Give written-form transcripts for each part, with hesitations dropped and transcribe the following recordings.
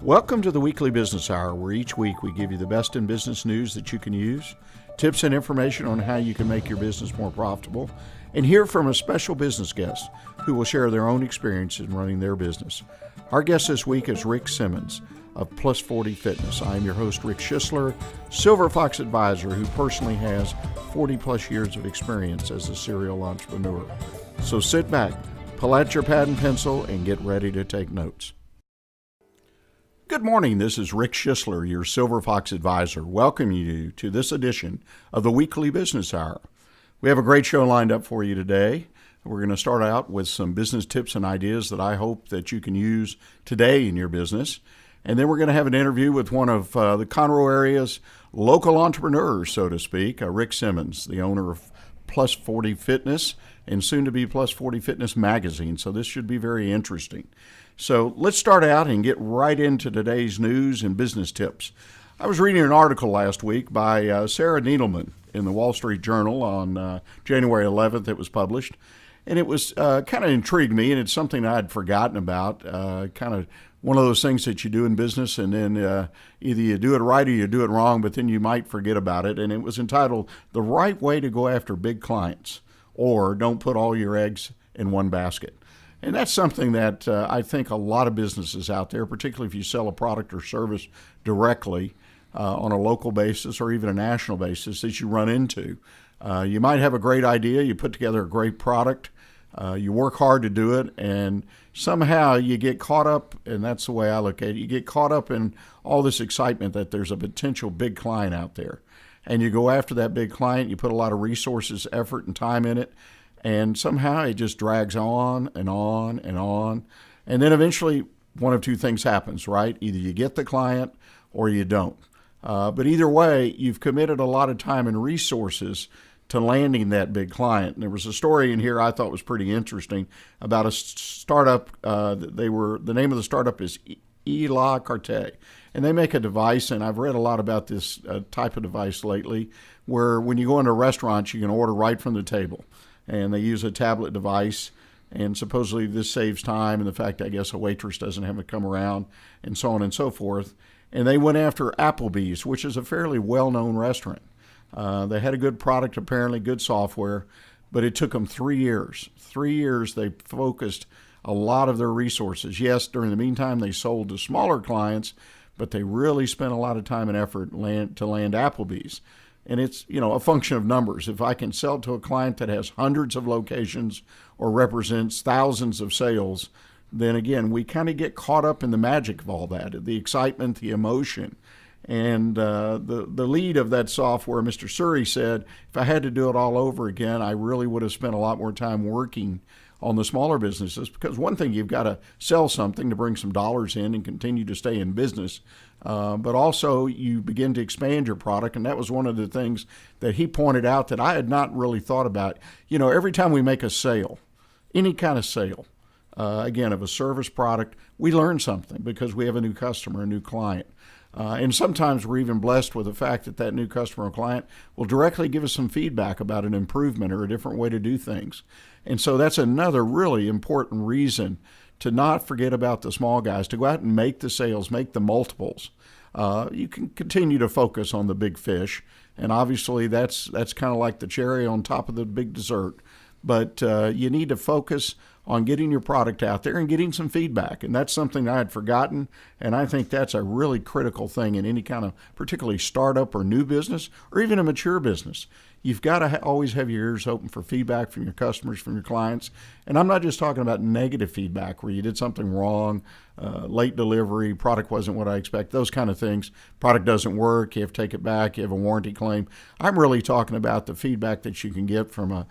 Welcome to the Weekly Business Hour, where each week we give you the best in business news that you can use, tips and information on how you can make your business more profitable, and hear from a special business guest who will share their own experience in running their business. Our guest this week is Ric Simmons of Plus 40 Fitness. I am your host, Ric Schissler, Silver Fox Advisor, who personally has 40 plus years of experience as a serial entrepreneur. So sit back, pull out your pad and pencil, and get ready to take notes. Good morning, this is Ric Schissler, your Silver Fox Advisor, welcoming you to this edition of the Weekly Business Hour. We have a great show lined up for you today. We're going to start out with some business tips and ideas that I hope that you can use today in your business. And then we're going to have an interview with one of the Conroe area's local entrepreneurs, so to speak, Ric Simmons, the owner of Plus 40 Fitness and soon to be Plus 40 Fitness magazine. So this should be very interesting. So let's start out and get right into today's news and business tips. I was reading an article last week by Sarah Needleman in the Wall Street Journal on January 11th. It was published, and it was kind of intrigued me, and it's something I'd forgotten about, kind of one of those things that you do in business, and then either you do it right or you do it wrong, but then you might forget about it. And it was entitled, The Right Way to Go After Big Clients, or Don't Put All Your Eggs in One Basket. And that's something that I think a lot of businesses out there, particularly if you sell a product or service directly on a local basis or even a national basis, that you run into. You might have a great idea, you put together a great product, you work hard to do it, and somehow you get caught up, and that's the way I look at it, you get caught up in all this excitement that there's a potential big client out there. And you go after that big client, you put a lot of resources, effort, and time in it, and somehow it just drags on and on and on. And then eventually one of two things happens, right? Either you get the client or you don't. But either way, you've committed a lot of time and resources to landing that big client. And there was a story in here I thought was pretty interesting about a startup. The name of the startup is La Carte. And they make a device, and I've read a lot about this type of device lately, where when you go into restaurants, you can order right from the table. And they use a tablet device, and supposedly this saves time and the fact, I guess, a waitress doesn't have to come around, and so on and so forth. And they went after Applebee's, which is a fairly well-known restaurant. They had a good product, apparently, good software, but it took them 3 years. 3 years they focused a lot of their resources. Yes, during the meantime, they sold to smaller clients, but they really spent a lot of time and effort to land Applebee's. And it's, a function of numbers. If I can sell to a client that has hundreds of locations or represents thousands of sales, then again, we kind of get caught up in the magic of all that, the excitement, the emotion. And the lead of that software, Mr. Suri, said, if I had to do it all over again, I really would have spent a lot more time working on the smaller businesses, because one thing, you've got to sell something to bring some dollars in and continue to stay in business. But also you begin to expand your product. And that was one of the things that he pointed out that I had not really thought about. Every time we make a sale, any kind of sale, again, of a service product, we learn something because we have a new customer, a new client. And sometimes we're even blessed with the fact that that new customer or client will directly give us some feedback about an improvement or a different way to do things. And so that's another really important reason to not forget about the small guys, to go out and make the sales, make the multiples. You can continue to focus on the big fish, and obviously that's kind of like the cherry on top of the big dessert. But you need to focus on getting your product out there and getting some feedback. And that's something I had forgotten, and I think that's a really critical thing in any kind of particularly startup or new business or even a mature business. You've got to always have your ears open for feedback from your customers, from your clients. And I'm not just talking about negative feedback where you did something wrong, late delivery, product wasn't what I expect, those kind of things. Product doesn't work, you have to take it back, you have a warranty claim. I'm really talking about the feedback that you can get from a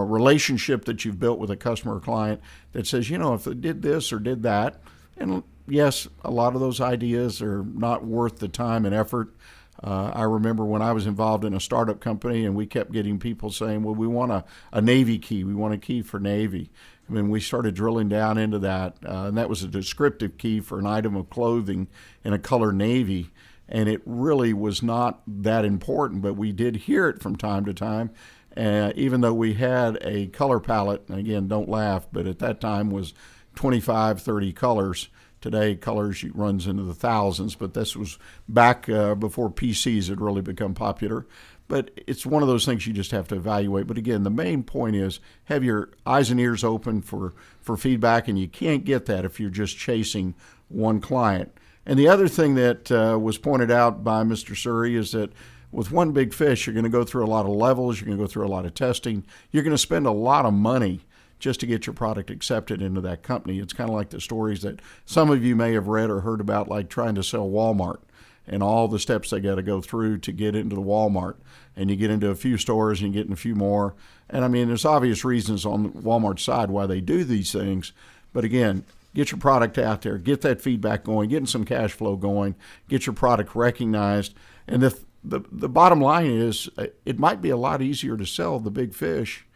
relationship that you've built with a customer or client that says, if they did this or did that, and yes, a lot of those ideas are not worth the time and effort. I remember when I was involved in a startup company and we kept getting people saying, well, we want a Navy key. We want a key for Navy. I mean, we started drilling down into that, and that was a descriptive key for an item of clothing in a color navy. And it really was not that important, but we did hear it from time to time. Even though we had a color palette, and again, don't laugh, but at that time was 25, 30 colors Today, colors runs into the thousands, but this was back before PCs had really become popular. But it's one of those things you just have to evaluate. But again, the main point is have your eyes and ears open for feedback, and you can't get that if you're just chasing one client. And the other thing that was pointed out by Mr. Surrey is that with one big fish, you're going to go through a lot of levels, you're going to go through a lot of testing, you're going to spend a lot of money just to get your product accepted into that company. It's kind of like the stories that some of you may have read or heard about, like trying to sell Walmart and all the steps they got to go through to get into the Walmart. And you get into a few stores and you get in a few more. And I mean, there's obvious reasons on the Walmart side why they do these things. But again, get your product out there, get that feedback going, getting some cash flow going, get your product recognized. And the bottom line is it might be a lot easier to sell the big fish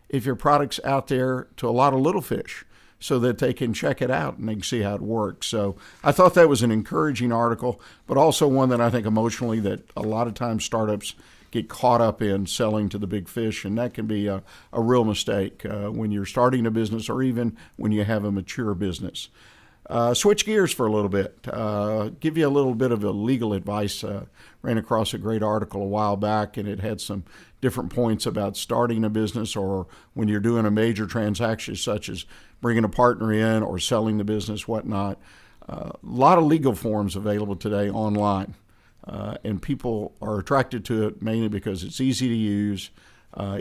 if your product's out there to a lot of little fish so that they can check it out and they can see how it works. So I thought that was an encouraging article, but also one that I think emotionally that a lot of times startups get caught up in selling to the big fish, and that can be a real mistake when you're starting a business or even when you have a mature business. Switch gears for a little bit, give you a little bit of a legal advice. Ran across a great article a while back, and it had some different points about starting a business or when you're doing a major transaction such as bringing a partner in or selling the business, whatnot. A lot of legal forms available today online, and people are attracted to it mainly because it's easy to use,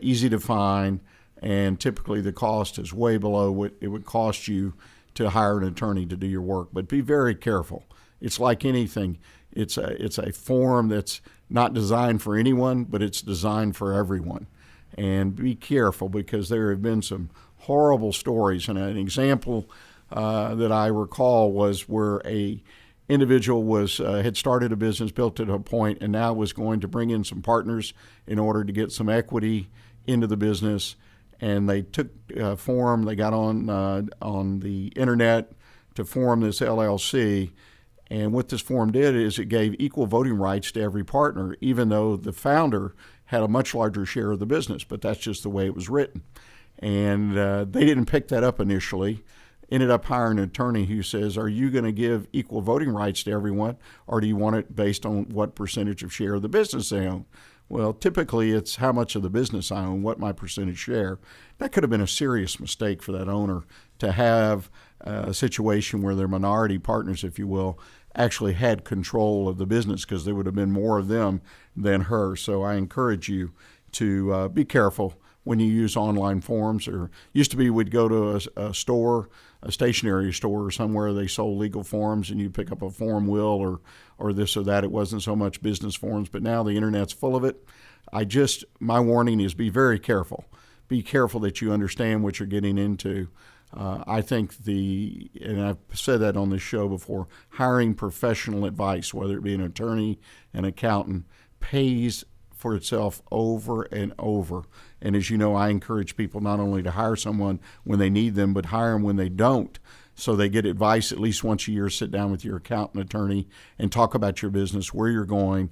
easy to find, and typically the cost is way below what it would cost you to hire an attorney to do your work. But be very careful. It's like anything. It's a form that's not designed for anyone, but it's designed for everyone. And be careful because there have been some horrible stories. And an example that I recall was where a individual was had started a business, built it to a point, and now was going to bring in some partners in order to get some equity into the business. And they took a form, they got on the internet to form this LLC. And what this form did is it gave equal voting rights to every partner, even though the founder had a much larger share of the business. But that's just the way it was written. And they didn't pick that up initially. Ended up hiring an attorney who says, are you going to give equal voting rights to everyone, or do you want it based on what percentage of share of the business they own? Well, typically it's how much of the business I own, what my percentage share. That could have been a serious mistake for that owner to have a situation where their minority partners, if you will, actually had control of the business, because there would have been more of them than her. So I encourage you to be careful when you use online forms. Or used to be we'd go to a store, a stationery store or somewhere, they sold legal forms, and you pick up a form will or this or that. It wasn't so much business forms, but now the internet's full of it. My warning is be very careful. Be careful that you understand what you're getting into. I think and I've said that on this show before, hiring professional advice, whether it be an attorney, an accountant, pays for itself over and over. And as you know, I encourage people not only to hire someone when they need them, but hire them when they don't, so they get advice at least once a year. Sit down with your accountant, attorney, and talk about your business, where you're going,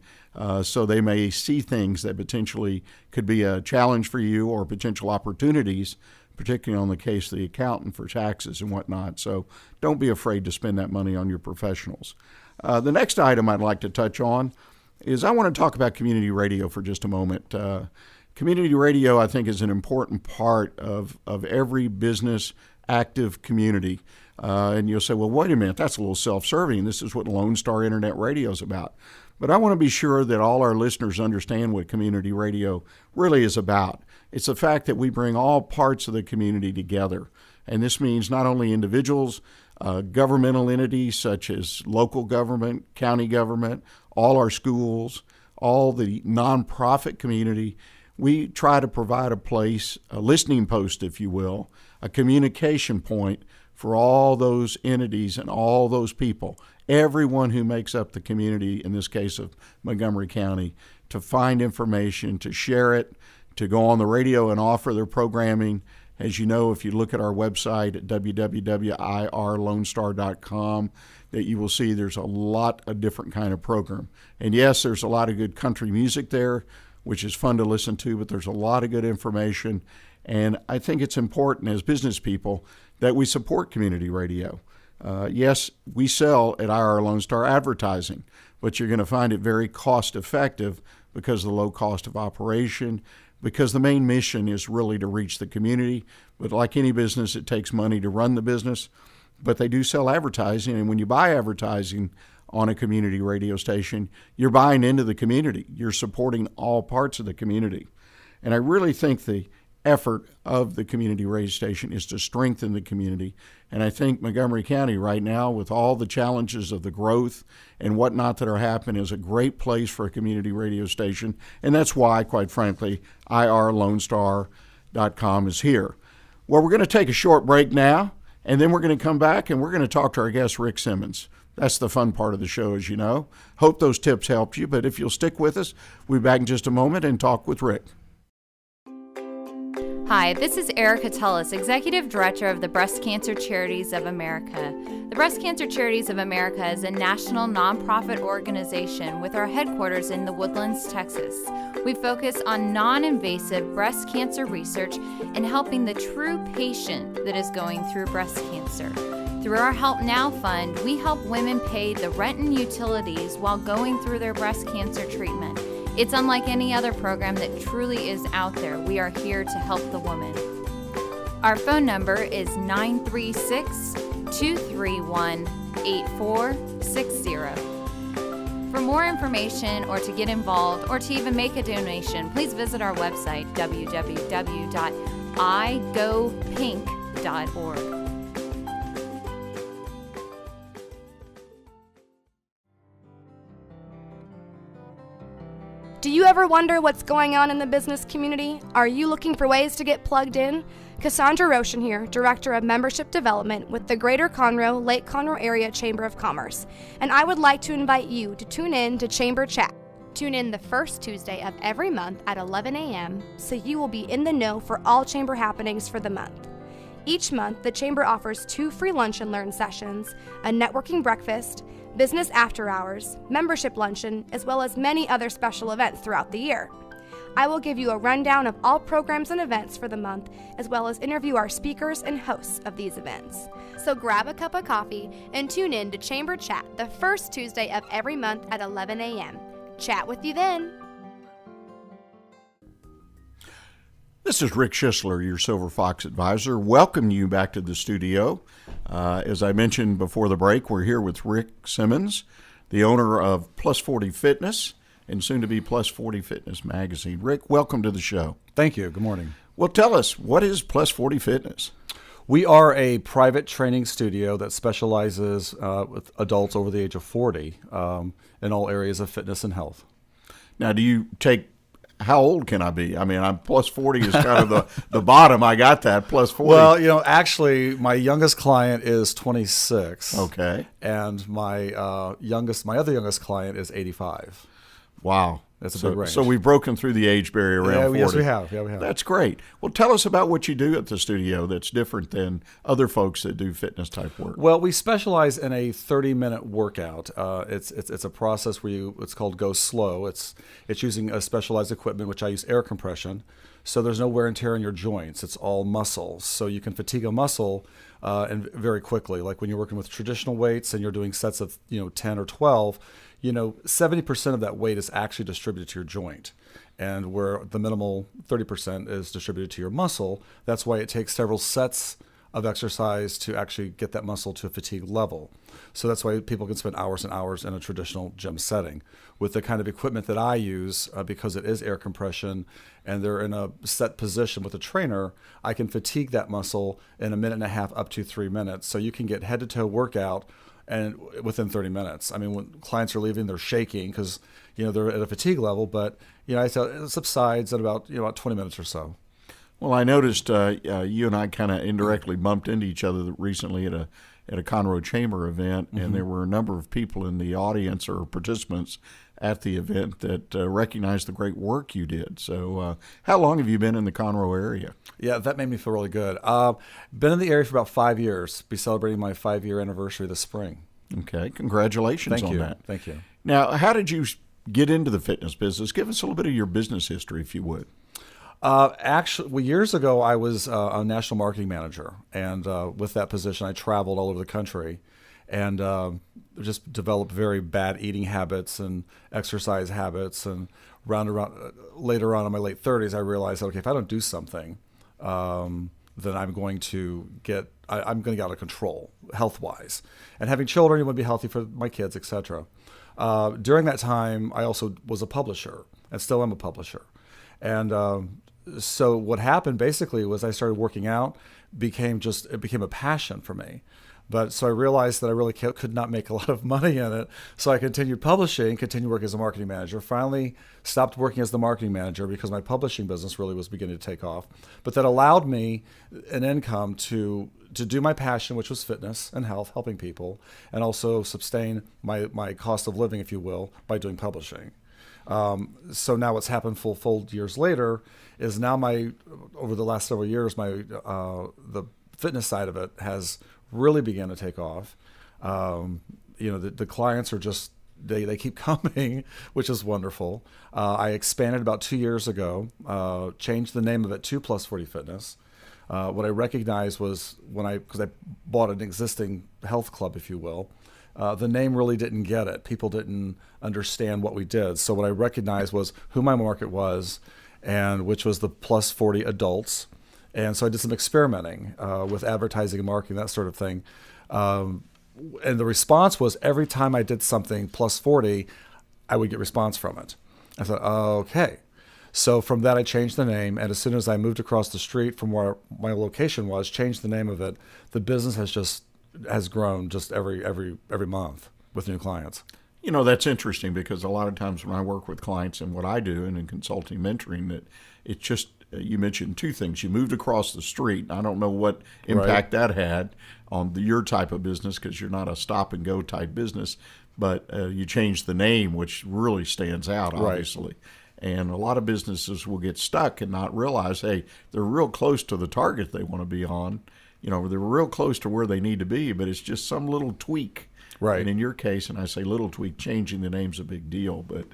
so they may see things that potentially could be a challenge for you or potential opportunities, particularly on the case of the accountant for taxes and whatnot. So don't be afraid to spend that money on your professionals. The next item I'd like to touch on is I want to talk about community radio for just a moment. Community radio, I think, is an important part of every business active community. And you'll say, well, wait a minute, that's a little self-serving. This is what Lone Star Internet Radio is about. But I want to be sure that all our listeners understand what community radio really is about. It's the fact that we bring all parts of the community together. And this means not only individuals, governmental entities such as local government, county government, all our schools, all the nonprofit community. We try to provide a place, a listening post, if you will, a communication point for all those entities and all those people, everyone who makes up the community, in this case of Montgomery County, to find information, to share it, to go on the radio and offer their programming. As you know, if you look at our website at www.irlonestar.com, that you will see there's a lot of different kind of program. And yes, there's a lot of good country music there, which is fun to listen to, but there's a lot of good information. And I think it's important as business people that we support community radio. Yes, we sell at IR Lone Star advertising, but you're going to find it very cost effective because of the low cost of operation, because the main mission is really to reach the community. But like any business, it takes money to run the business. But they do sell advertising, and when you buy advertising on a community radio station, you're buying into the community. You're supporting all parts of the community. And I really think the effort of the community radio station is to strengthen the community. And I think Montgomery County right now, with all the challenges of the growth and whatnot that are happening, is a great place for a community radio station. And that's why, quite frankly, irlonestar.com is here. Well, we're going to take a short break now, and then we're going to come back and we're going to talk to our guest, Ric Simmons. That's the fun part of the show, as you know. Hope those tips helped you, but if you'll stick with us, we'll be back in just a moment and talk with Ric. Hi, this is Erica Tullis, Executive Director of the Breast Cancer Charities of America. The Breast Cancer Charities of America is a national nonprofit organization with our headquarters in The Woodlands, Texas. We focus on non-invasive breast cancer research and helping the true patient that is going through breast cancer. Through our Help Now Fund, we help women pay the rent and utilities while going through their breast cancer treatment. It's unlike any other program that truly is out there. We are here to help the woman. Our phone number is 936-231-8460. For more information or to get involved or to even make a donation, please visit our website, www.igopink.org. Do you ever wonder what's going on in the business community? Are you looking for ways to get plugged in? Cassandra Roshan here, Director of Membership Development with the Greater Conroe, Lake Conroe Area Chamber of Commerce, and I would like to invite you to tune in to Chamber Chat. Tune in the first Tuesday of every month at 11 a.m. so you will be in the know for all Chamber happenings for the month. Each month, the Chamber offers 2 free lunch and learn sessions, a networking breakfast, business after hours, membership luncheon, as well as many other special events throughout the year. I will give you a rundown of all programs and events for the month, as well as interview our speakers and hosts of these events. So grab a cup of coffee and tune in to Chamber Chat the first Tuesday of every month at 11 a.m. Chat with you then. This is Ric Schissler, your Silver Fox advisor. Welcome you back to the studio. As I mentioned before the break, we're here with Ric Simmons, the owner of Plus 40 Fitness and soon to be Plus 40 Fitness magazine. Ric, welcome to the show. Thank you. Good morning. Well, tell us, what is Plus 40 Fitness? We are a private training studio that specializes with adults over the age of 40 in all areas of fitness and health. Now, do you take how old can I be? I mean, I'm plus 40 is kind of the bottom. I got that, plus 40. Well, actually, my youngest client is 26. Okay. And my other youngest client is 85. Wow. That's a big range. So we've broken through the age barrier around 40. Yes, we have. Yeah, we have. That's great. Well, tell us about what you do at the studio that's different than other folks that do fitness type work. Well, we specialize in a 30-minute workout. It's a process where it's called Go Slow. It's using a specialized equipment, which I use air compression. So there's no wear and tear in your joints. It's all muscles. So you can fatigue a muscle and very quickly. Like when you're working with traditional weights and you're doing sets of 10 or 12, 70% of that weight is actually distributed to your joint. And where the minimal 30% is distributed to your muscle, that's why it takes several sets of exercise to actually get that muscle to a fatigue level. So that's why people can spend hours and hours in a traditional gym setting. With the kind of equipment that I use, because it is air compression and they're in a set position with a trainer, I can fatigue that muscle in a minute and a half up to 3 minutes. So you can get head to toe workout and within 30 minutes. I mean, when clients are leaving, they're shaking because, they're at a fatigue level, but, I tell it subsides in about 20 minutes or so. Well, I noticed you and I kind of indirectly bumped into each other recently at a Conroe Chamber event, and there were a number of people in the audience or participants at the event that recognized the great work you did. So how long have you been in the Conroe area? Yeah, that made me feel really good. Been in the area for about 5 years. Be celebrating my 5-year anniversary this spring. Okay, congratulations on that. Thank you. Now, how did you get into the fitness business? Give us a little bit of your business history, if you would. Actually, well, years ago, I was a national marketing manager, and with that position, I traveled all over the country, and just developed very bad eating habits and exercise habits. And later on in my late 30s, I realized, okay, if I don't do something, then I'm going to get out of control health-wise. And having children, you want to be healthy for my kids, etc. During that time, I also was a publisher, and still am a publisher. And so what happened basically was I started working out, it became a passion for me. But so I realized that I really could not make a lot of money in it. So I continued publishing, continued working as a marketing manager, finally stopped working as the marketing manager because my publishing business really was beginning to take off. But that allowed me an income to do my passion, which was fitness and health, helping people, and also sustain my cost of living, if you will, by doing publishing. So now what's happened full years later is now over the last several years, the fitness side of it has really began to take off. The clients are just, they keep coming, which is wonderful. I expanded about 2 years ago, changed the name of it to Plus 40 Fitness. What I recognized was because I bought an existing health club, if you will, the name really didn't get it. People didn't understand what we did. So what I recognized was who my market was, and which was the plus 40 adults. And so I did some experimenting with advertising and marketing, that sort of thing. And the response was every time I did something plus 40, I would get response from it. I thought, okay. So from that, I changed the name. And as soon as I moved across the street from where my location was, changed the name of it, the business has grown just every month with new clients. That's interesting because a lot of times when I work with clients and what I do and in consulting mentoring, that it's just, you mentioned two things. You moved across the street. I don't know what impact that had on your type of business because you're not a stop and go type business, but you changed the name, which really stands out, obviously. Right. And a lot of businesses will get stuck and not realize, hey, they're real close to the target they want to be on. They're real close to where they need to be, but it's just some little tweak. Right. And in your case, and I say little tweak, changing the name's a big deal, but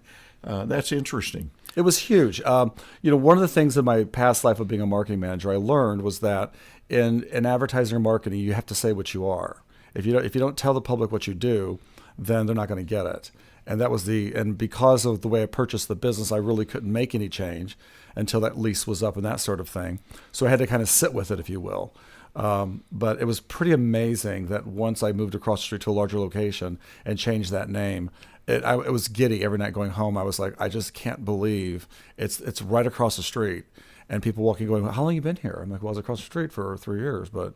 that's interesting. It was huge. One of the things in my past life of being a marketing manager I learned was that in advertising or marketing, you have to say what you are. If you don't tell the public what you do, then they're not going to get it. And because of the way I purchased the business, I really couldn't make any change until that lease was up and that sort of thing. So I had to kind of sit with it, if you will. But it was pretty amazing that once I moved across the street to a larger location and changed that name, it was giddy every night going home. I was like, I just can't believe it's right across the street. And people walking, going, how long have you been here? I'm like, well, I was across the street for 3 years, but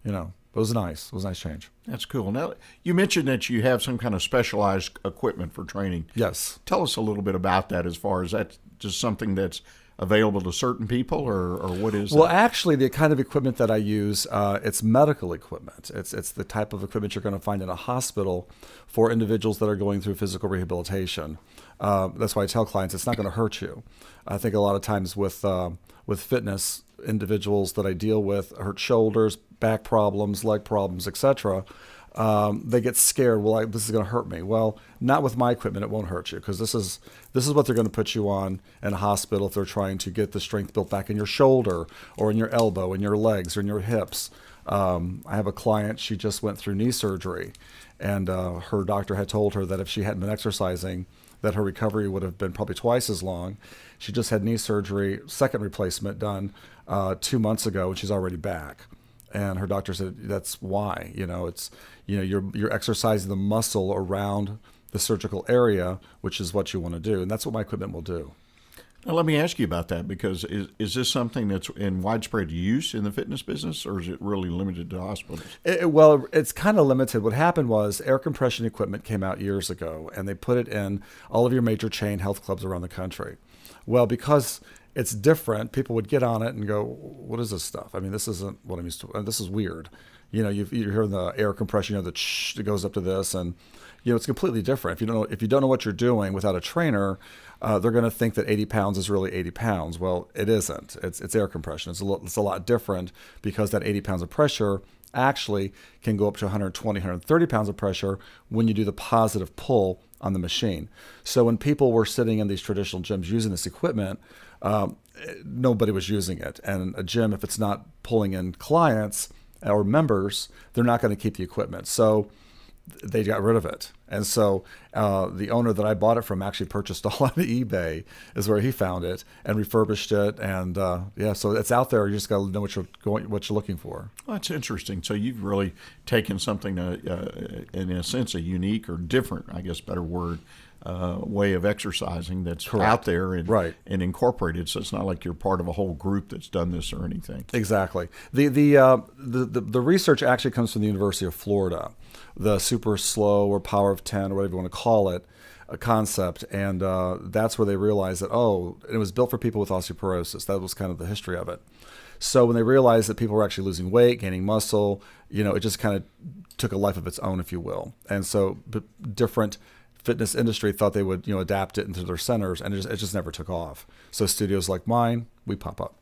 it was nice. It was a nice change. That's cool. Now, you mentioned that you have some kind of specialized equipment for training. Yes. Tell us a little bit about that as far as that's just something that's available to certain people, or what is Well, that? Actually, the kind of equipment that I use, it's medical equipment. It's the type of equipment you're going to find in a hospital for individuals that are going through physical rehabilitation. That's why I tell clients it's not going to hurt you. I think a lot of times with fitness, individuals that I deal with hurt shoulders, back problems, leg problems, etc. They get scared. Well, this is going to hurt me. Well, not with my equipment. It won't hurt you because this is what they're going to put you on in a hospital if they're trying to get the strength built back in your shoulder or in your elbow, in your legs, or in your hips. I have a client. She just went through knee surgery, and her doctor had told her that if she hadn't been exercising, that her recovery would have been probably twice as long. She just had knee surgery, second replacement done 2 months ago, and she's already back. And her doctor said that's why. You're exercising the muscle around the surgical area, which is what you want to do, and that's what my equipment will do. Now, let me ask you about that, because is this something that's in widespread use in the fitness business, or is it really limited to hospitals? Well, it's kind of limited. What happened was air compression equipment came out years ago, and they put it in all of your major chain health clubs around the country. Well, because it's different, people would get on it and go, what is this stuff? I mean, this isn't what I'm used to. This is weird. You're hearing the air compression, the it goes up to this, and it's completely different. If you don't know what you're doing without a trainer, they're going to think that 80 pounds is really 80 pounds. Well, it isn't. It's air compression. It's a lot different, because that 80 pounds of pressure actually can go up to 120, 130 pounds of pressure when you do the positive pull on the machine. So when people were sitting in these traditional gyms using this equipment, nobody was using it. And a gym, if it's not pulling in clients or members, they're not going to keep the equipment. So they got rid of it. And so the owner that I bought it from actually purchased all on eBay, is where he found it, and refurbished it. And so it's out there. You just got to know what you're looking for. Well, that's interesting. So you've really taken something, in a sense, a unique or different, I guess, better word, way of exercising that's Correct. out there and, Right. and incorporated. So it's not like you're part of a whole group that's done this or anything. Exactly. The research actually comes from the University of Florida, the super slow or power of 10 or whatever you want to call it, a concept. And that's where they realized that, it was built for people with osteoporosis. That was kind of the history of it. So when they realized that people were actually losing weight, gaining muscle, it just kind of took a life of its own, if you will. And so different fitness industry thought they would, adapt it into their centers, and it just never took off. So studios like mine, we pop up.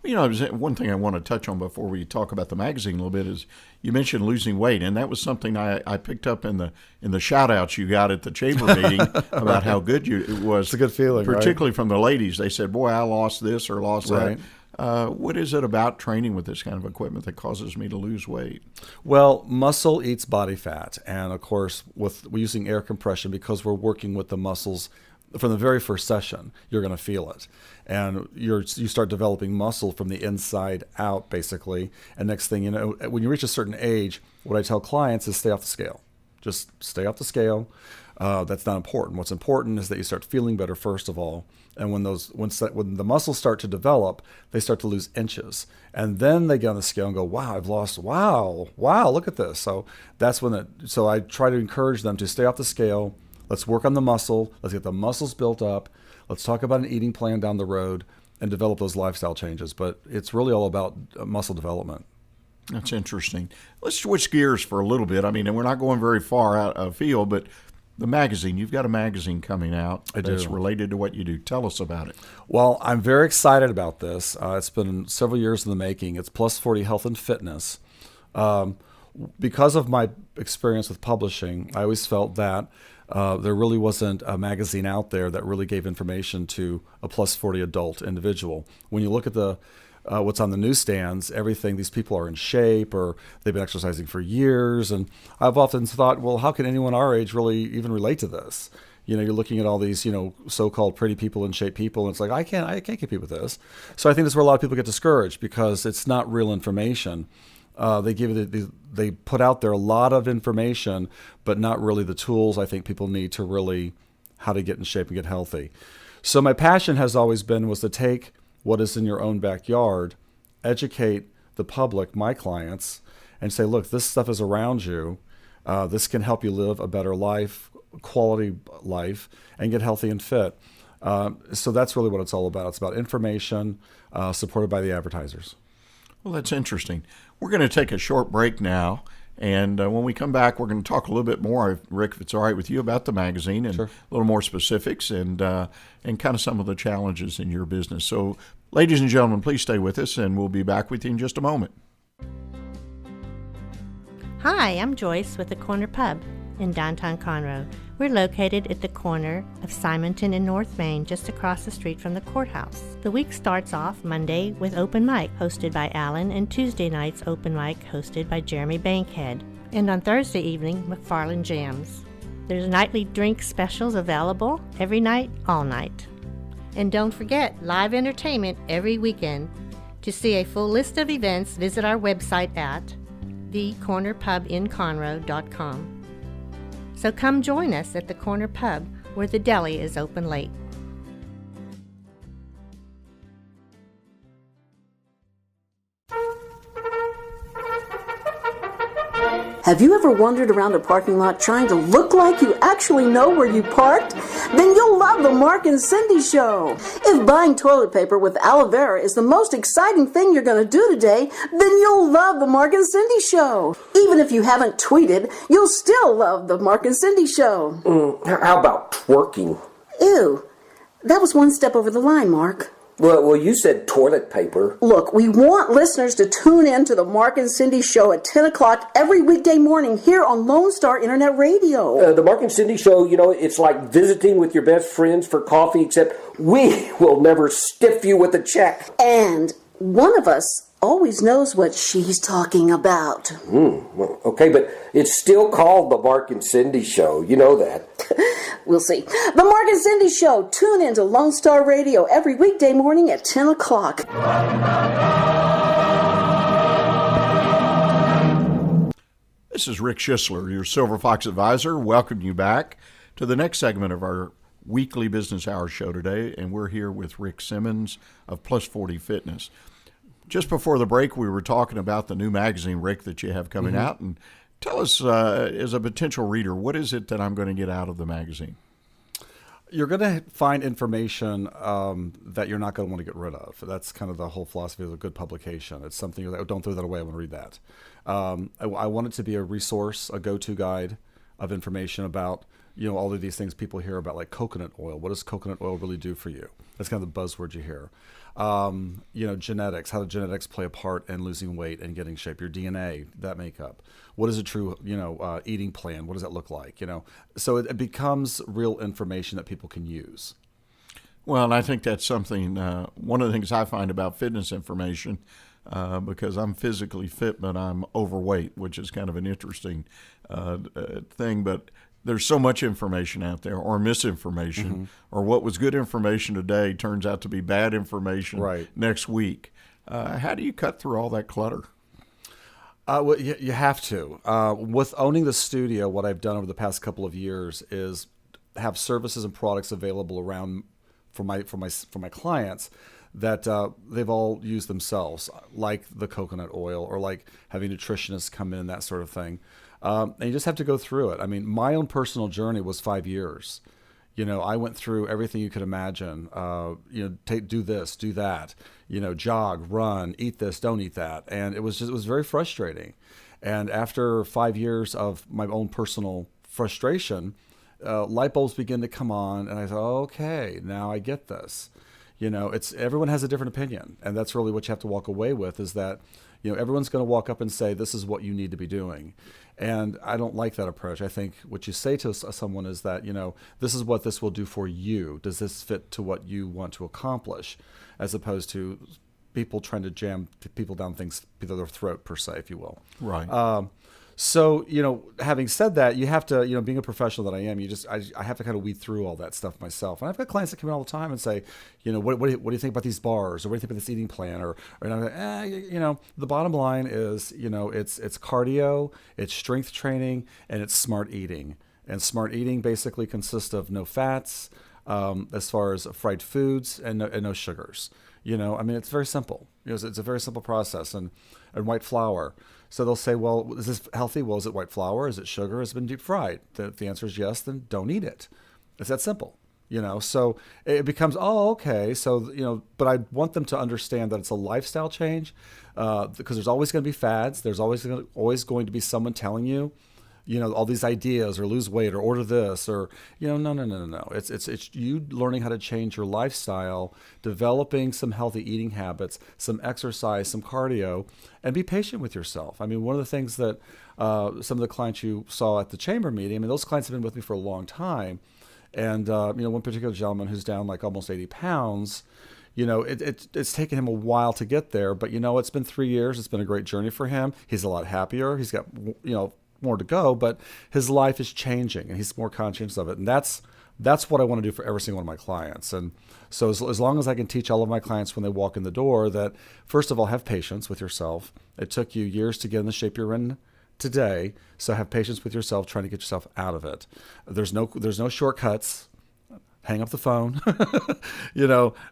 One thing I want to touch on before we talk about the magazine a little bit is you mentioned losing weight, and that was something I picked up in the shout outs you got at the chamber meeting about how good it was. It's a good feeling, particularly from the ladies. They said, "Boy, I lost this or lost Right. that." What is it about training with this kind of equipment that causes me to lose weight? Well, muscle eats body fat, and of course, with using air compression, because we're working with the muscles from the very first session, you're going to feel it, and you start developing muscle from the inside out, basically. And next thing you know, when you reach a certain age, what I tell clients is stay off the scale. Just stay off the scale. That's not important. What's important is that you start feeling better first of all, and when the muscles start to develop, they start to lose inches, and then they get on the scale and go, "Wow, I've lost! Wow, look at this!" So that's when So I try to encourage them to stay off the scale. Let's work on the muscle. Let's get the muscles built up. Let's talk about an eating plan down the road and develop those lifestyle changes. But it's really all about muscle development. That's interesting. Let's switch gears for a little bit. And we're not going very far out of field, but the magazine, you've got a magazine coming out that's related to what you do. Tell us about it. Well, I'm very excited about this. It's been several years in the making. It's Plus 40 Health and Fitness. Because of my experience with publishing, I always felt that there really wasn't a magazine out there that really gave information to a plus 40 adult individual. When you look at what's on the newsstands, everything, these people are in shape or they've been exercising for years. And I've often thought, well, how can anyone our age really even relate to this? You're looking at all these, so-called pretty people and shape people, and it's like, I can't compete with this. So I think that's where a lot of people get discouraged, because it's not real information. They put out there a lot of information, but not really the tools I think people need to really how to get in shape and get healthy. So my passion has always been was to take what is in your own backyard, educate the public, my clients, and say, look, this stuff is around you. This can help you live a better life, quality life, and get healthy and fit. So that's really what it's all about. It's about information supported by the advertisers. Well, that's interesting. We're going to take a short break now, and when we come back, we're going to talk a little bit more, Rick, if it's all right with you, about the magazine and Sure. a little more specifics and kind of some of the challenges in your business. So, ladies and gentlemen, please stay with us, and we'll be back with you in just a moment. Hi, I'm Joyce with the Corner Pub in downtown Conroe. We're located at the corner of Simonton and North Main, just across the street from the courthouse. The week starts off Monday with open mic hosted by Alan, and Tuesday nights open mic hosted by Jeremy Bankhead. And on Thursday evening, McFarland Jams. There's nightly drink specials available every night, all night. And don't forget, live entertainment every weekend. To see a full list of events, visit our website at thecornerpubinconroe.com. So come join us at the Corner Pub, where the deli is open late. Have you ever wandered around a parking lot trying to look like you actually know where you parked? Then you'll love the Mark and Cindy Show. If buying toilet paper with aloe vera is the most exciting thing you're going to do today, then you'll love the Mark and Cindy Show. Even if you haven't tweeted, you'll still love the Mark and Cindy Show. How about twerking? Ew, that was one step over the line, Mark. Well, you said toilet paper. Look, we want listeners to tune in to the Mark and Cindy Show at 10 o'clock every weekday morning here on Lone Star Internet Radio. The Mark and Cindy Show, it's like visiting with your best friends for coffee, except we will never stiff you with a check. And one of us always knows what she's talking about. Well, okay, but it's still called the Mark and Cindy Show. You know that. We'll see. The Mark and Cindy Show. Tune in to Lone Star Radio every weekday morning at 10 o'clock. This is Ric Sizzler, your Silver Fox advisor, welcoming you back to the next segment of our weekly Business Hour show today, and we're here with Ric Simmons of Plus 40 Fitness. Just before the break, we were talking about the new magazine, Rick, that you have coming out, and tell us, as a potential reader, what is it that I'm going to get out of the magazine? You're going to find information that you're not going to want to get rid of. That's kind of the whole philosophy of a good publication. It's something that, don't throw that away, I want to read that. I want it to be a resource, a go-to guide of information about, all of these things people hear about, like coconut oil. What does coconut oil really do for you? That's kind of the buzzword you hear. Genetics, how do genetics play a part in losing weight and getting shape? Your DNA, that makeup. What is a true, eating plan? What does that look like? So it becomes real information that people can use. Well, and I think that's something, one of the things I find about fitness information, because I'm physically fit, but I'm overweight, which is kind of an interesting thing, but there's so much information out there, or misinformation, or what was good information today turns out to be bad information next week. How do you cut through all that clutter? Well, you have to. With owning the studio, what I've done over the past couple of years is have services and products available around for my clients that they've all used themselves, like the coconut oil, or like having nutritionists come in, that sort of thing. And you just have to go through it. I mean, my own personal journey was 5 years. I went through everything you could imagine. Do this, do that. Jog, run, eat this, don't eat that. And it was very frustrating. And after 5 years of my own personal frustration, light bulbs began to come on, and I thought, okay, now I get this. Everyone has a different opinion, and that's really what you have to walk away with, is that everyone's going to walk up and say, this is what you need to be doing. And I don't like that approach. I think what you say to someone is that, this is what this will do for you. Does this fit to what you want to accomplish? As opposed to people trying to jam people down things through their throat, per se, if you will. Right. So, having said that, you have to, being a professional that I am, I have to kind of weed through all that stuff myself. And I've got clients that come in all the time and say, what do you think about these bars? Or what do you think about this eating plan? Or and I'm like, the bottom line is, it's cardio, it's strength training, and it's smart eating. And smart eating basically consists of no fats, as far as fried foods, and no sugars. It's very simple. It's a very simple process. And white flour. So they'll say, well, is this healthy? Well, is it white flour? Is it sugar? Has it been deep fried? If the answer is yes, then don't eat it. It's that simple, So it becomes, okay. So, but I want them to understand that it's a lifestyle change, because there's always going to be fads. There's always going to be someone telling you, all these ideas, or lose weight, or order this, or, no. It's you learning how to change your lifestyle, developing some healthy eating habits, some exercise, some cardio, and be patient with yourself. I mean, one of the things that some of the clients you saw at the chamber meeting, those clients have been with me for a long time. And, one particular gentleman who's down like almost 80 pounds, it's taken him a while to get there, but it's been 3 years. It's been a great journey for him. He's a lot happier. He's got, more to go, but his life is changing and he's more conscious of it. And that's what I want to do for every single one of my clients. And so as long as I can teach all of my clients when they walk in the door that, first of all, have patience with yourself. It took you years to get in the shape you're in today. So have patience with yourself, trying to get yourself out of it. There's no shortcuts. Hang up the phone,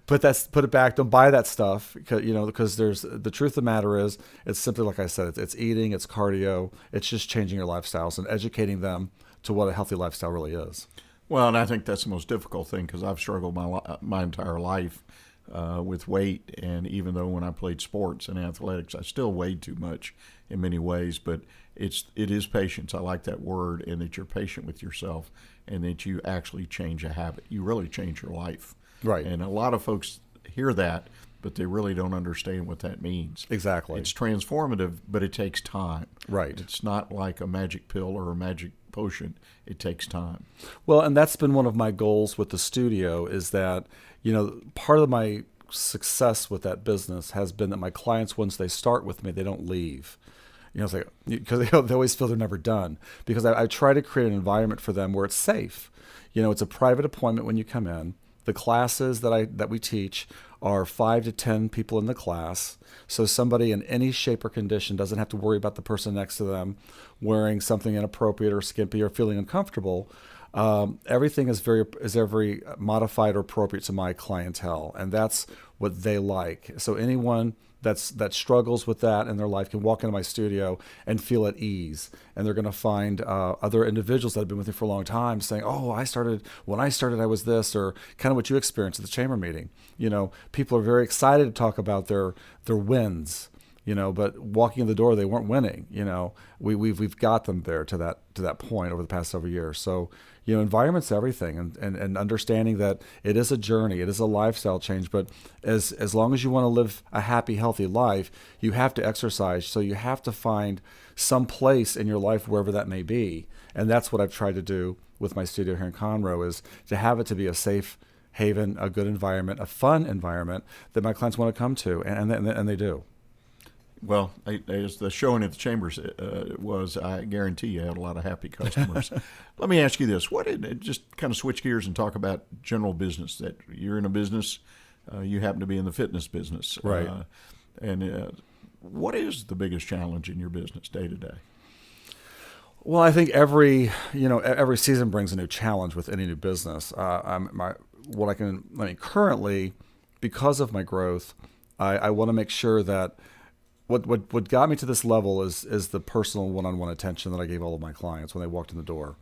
put it back. Don't buy that stuff, because the truth of the matter is, it's simply, like I said, it's eating, it's cardio, it's just changing your lifestyles and educating them to what a healthy lifestyle really is. Well, and I think that's the most difficult thing, because I've struggled my entire life with weight, and even though when I played sports and athletics, I still weighed too much in many ways, but it is patience. I like that word, and that you're patient with yourself, and that you actually change a habit. You really change your life. Right. And a lot of folks hear that, but they really don't understand what that means. Exactly. It's transformative, but it takes time. Right. It's not like a magic pill or a magic potion. It takes time. Well, and that's been one of my goals with the studio, is that, part of my success with that business has been that my clients, once they start with me, they don't leave. It's like, because they always feel they're never done. Because I try to create an environment for them where it's safe. It's a private appointment when you come in. The classes that we teach are 5 to 10 people in the class. So somebody in any shape or condition doesn't have to worry about the person next to them wearing something inappropriate or skimpy or feeling uncomfortable. Everything is very modified or appropriate to my clientele, and that's what they like. So anyone that struggles with that in their life can walk into my studio and feel at ease, and they're going to find other individuals that have been with me for a long time saying, "Oh, when I started, I was this," or kind of what you experienced at the chamber meeting. People are very excited to talk about their wins. But walking in the door, they weren't winning. We've got them there to that point over the past several years. So, environment's everything, and understanding that it is a journey, it is a lifestyle change. But as long as you want to live a happy, healthy life, you have to exercise. So you have to find some place in your life, wherever that may be. And that's what I've tried to do with my studio here in Conroe, is to have it to be a safe haven, a good environment, a fun environment that my clients want to come to, and they do. Well, as the showing at the Chambers was, I guarantee you had a lot of happy customers. Let me ask you this. Just kind of switch gears and talk about general business. That you're in a business, you happen to be in the fitness business. Right. What is the biggest challenge in your business day to day? Well, I think every season brings a new challenge with any new business. Currently, because of my growth, I want to make sure that what got me to this level is the personal one-on-one attention that I gave all of my clients when they walked in the door.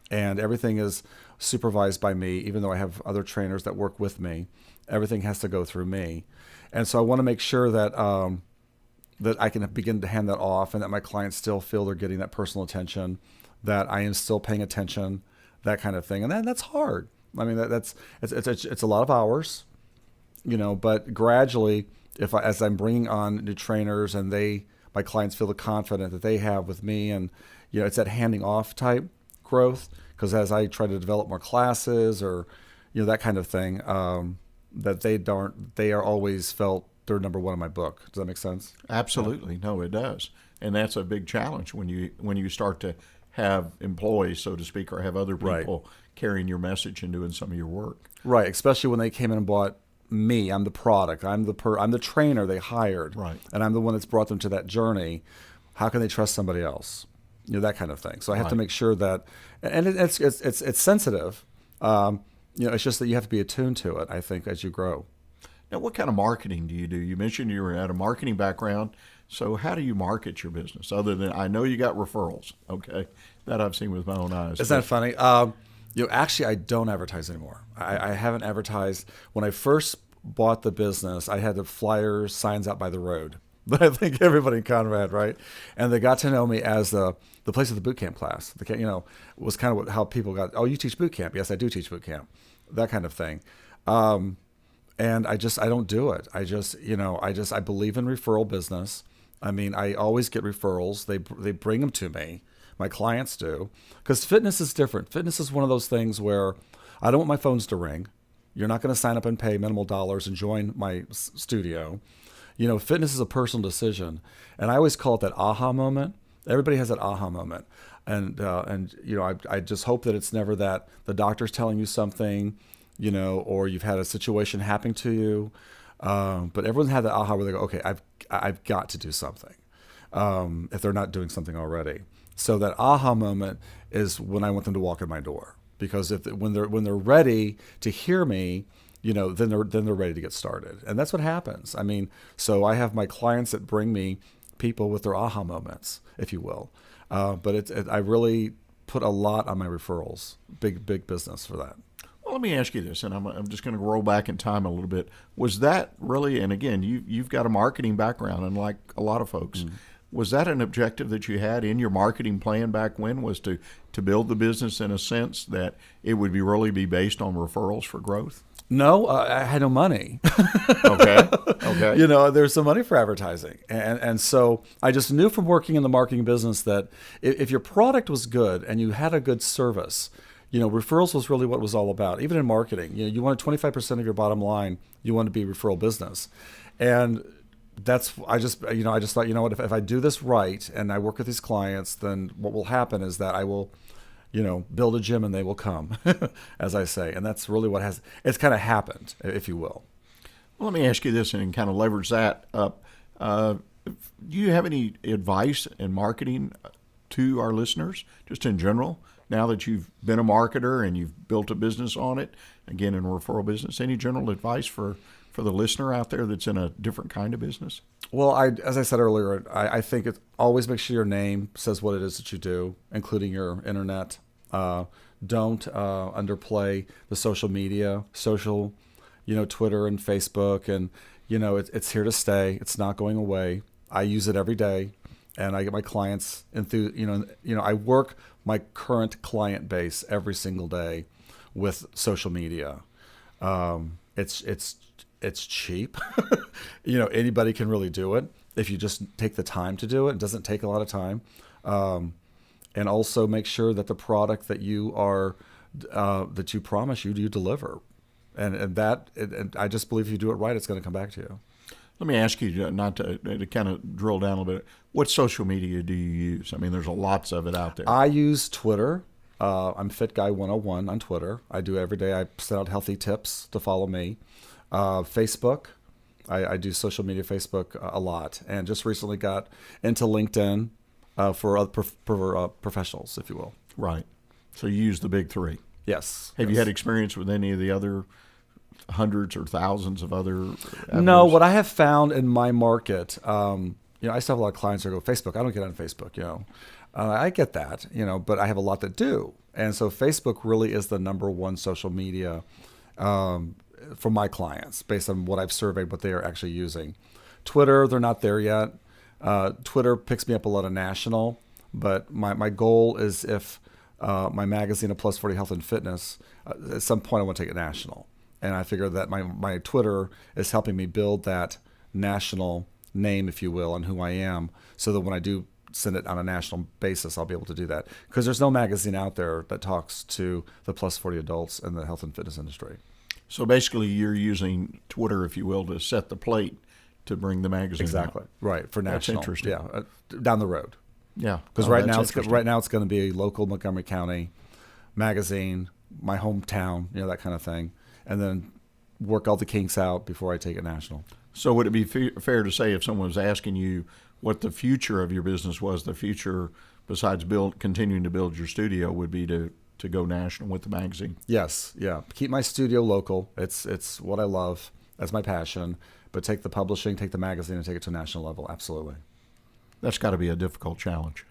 And everything is supervised by me, even though I have other trainers that work with me. Everything has to go through me. And so I want to make sure that that I can begin to hand that off, and that my clients still feel they're getting that personal attention, that I am still paying attention, that kind of thing. And that's hard. I mean, it's a lot of hours, but gradually, as I'm bringing on new trainers and my clients feel the confidence that they have with me, and it's that handing off type growth, because as I try to develop more classes or that kind of thing, that they are always felt they're number one in my book. Does that make sense? Absolutely. No, it does. And that's a big challenge when you start to have employees, so to speak, or have other people carrying your message and doing some of your work. Right, especially when they came in and bought me. I'm the product. I'm the trainer they hired. Right. And I'm the one that's brought them to that journey. How can they trust somebody else? That kind of thing. So I have to make sure that, and it's sensitive. It's just that you have to be attuned to it, I think, as you grow. Now, what kind of marketing do you do? You mentioned you were at a marketing background. So how do you market your business? Other than, I know you got referrals, okay, that I've seen with my own eyes. Isn't that funny? Actually, I don't advertise anymore. I haven't advertised. When I first bought the business, I had the flyers, signs out by the road that I think everybody in Conrad, right? And they got to know me as the place of the boot camp class. Was kind of how people got, "Oh, you teach boot camp?" Yes, I do teach boot camp. That kind of thing. And I don't do it. I believe in referral business. I mean, I always get referrals. They bring them to me. My clients do. Because fitness is different. Fitness is one of those things where I don't want my phones to ring. You're not going to sign up and pay minimal dollars and join my studio. Fitness is a personal decision. And I always call it that aha moment. Everybody has that aha moment. And I just hope that it's never that the doctor's telling you something, or you've had a situation happen to you. But everyone's had that aha where they go, okay, I've got to do something, if they're not doing something already. So that aha moment is when I want them to walk in my door, because when they're ready to hear me, then they're ready to get started, and that's what happens. I mean, so I have my clients that bring me people with their aha moments, if you will. But I really put a lot on my referrals, big business for that. Well, let me ask you this, and I'm just going to roll back in time a little bit. Was that really, and again, you've got a marketing background, and like a lot of folks, was that an objective that you had in your marketing plan back when, was to build the business in a sense that it would really be based on referrals for growth? No, I had no money. Okay. Okay. You know, there's some money for advertising. And so I just knew from working in the marketing business that if your product was good and you had a good service, you know, referrals was really what it was all about. Even in marketing, you know, you wanted 25% of your bottom line, you want to be referral business. And I just thought, you know what, if I do this right and I work with these clients, then what will happen is that I will, you know, build a gym and they will come, as I say. And that's really it's kind of happened, if you will. Well, let me ask you this and kind of leverage that up. Do you have any advice in marketing to our listeners, just in general, now that you've been a marketer and you've built a business on it, again, in a referral business? Any general advice for the listener out there that's in a different kind of business? Well, as I said earlier, I think it always make sure your name says what it is that you do, including your internet. Don't underplay the social media, you know, Twitter and Facebook, and you know, it's here to stay. It's not going away. I use it every day, and I get my clients I work my current client base every single day with social media. It's cheap. You know, anybody can really do it if you just take the time to do it. It doesn't take a lot of time. And also make sure that the product that you promise you deliver. And I just believe if you do it right, it's going to come back to you. Let me ask you, not to kind of drill down a little bit, what social media do you use? I mean, there's lots of it out there. I use Twitter. I'm Fit Guy 101 on Twitter. I do every day. I send out healthy tips to follow me. Facebook. I do social media, Facebook a lot, and just recently got into LinkedIn for other professionals, if you will. Right. So you use the big three. Yes. Have you had experience with any of the other hundreds or thousands of other avenues? No. What I have found in my market, I still have a lot of clients that go, Facebook. I don't get on Facebook, you know. I get that, you know, but I have a lot that do. And so Facebook really is the number one social media for my clients based on what I've surveyed, what they are actually using. Twitter, they're not there yet. Twitter picks me up a lot of national, but my goal is if my magazine of Plus 40 Health and Fitness, at some point I want to take it national. And I figure that my Twitter is helping me build that national name, if you will, on who I am, so that when I do send it on a national basis, I'll be able to do that. Because there's no magazine out there that talks to the plus 40 adults in the health and fitness industry. So basically you're using Twitter, if you will, to set the plate to bring the magazine Exactly. out. Right. For national. That's interesting. Yeah. Down the road. Yeah. Because right now it's going to be a local Montgomery County magazine, my hometown, you know, that kind of thing. And then work all the kinks out before I take it national. So would it be fair to say if someone was asking you what the future of your business was, the future besides continuing to build your studio would be to go national with the magazine? Yes, yeah. Keep my studio local. It's what I love. That's my passion. But take the publishing, take the magazine, and take it to a national level. Absolutely. That's got to be a difficult challenge.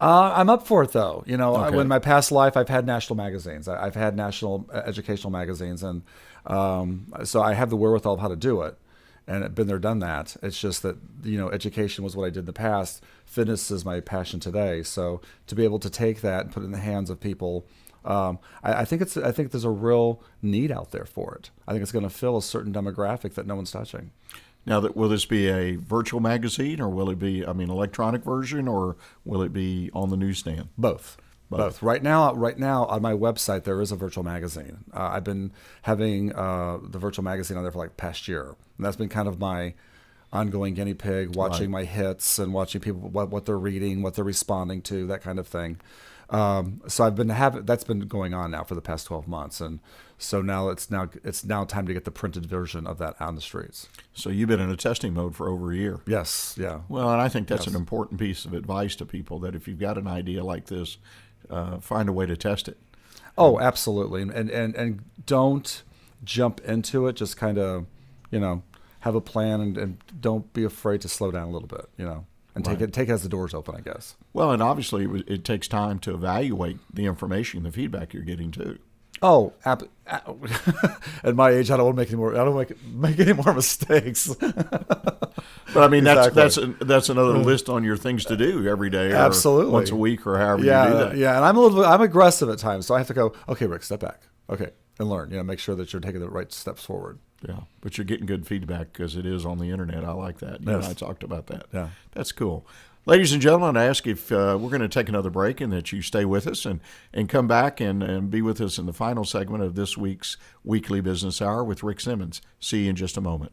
I'm up for it, though. You know, Okay. in my past life, I've had national magazines. I've had national educational magazines, and so I have the wherewithal of how to do it. And I've been there, done that. It's just that, you know, education was what I did in the past. Fitness is my passion today. So to be able to take that and put it in the hands of people, I think there's a real need out there for it. I think it's going to fill a certain demographic that no one's touching. Now, will this be a virtual magazine, or will it be, electronic version, or will it be on the newsstand? Both. Right now on my website there is a virtual magazine. I've been having the virtual magazine on there for like past year, and that's been kind of my ongoing guinea pig, watching my hits and watching people what they're reading, what they're responding to, that kind of thing. So I've been that's been going on now for the past 12 months, and so now it's now time to get the printed version of that on the streets. So you've been in a testing mode for over a year. Yes, yeah. Well, and I think that's an important piece of advice to people, that if you've got an idea like this, find a way to test it. Oh, absolutely, and don't jump into it. Just kind of, you know, have a plan, and don't be afraid to slow down a little bit, you know. And take it as the doors open, I guess. Well, and obviously it takes time to evaluate the information, the feedback you're getting too. Oh, at my age, I don't want to make any more mistakes. But I mean, exactly. that's another list on your things to do every day, or absolutely, once a week, or however you do that. Yeah, and I'm aggressive at times, so I have to go. Okay, Rick, step back. Okay, and learn. Make sure that you're taking the right steps forward. Yeah, but you're getting good feedback because it is on the internet. I like that. You and I talked about that. Yeah. That's cool. Ladies and gentlemen, I ask if we're going to take another break and that you stay with us and come back and be with us in the final segment of this week's Weekly Business Hour with Ric Simmons. See you in just a moment.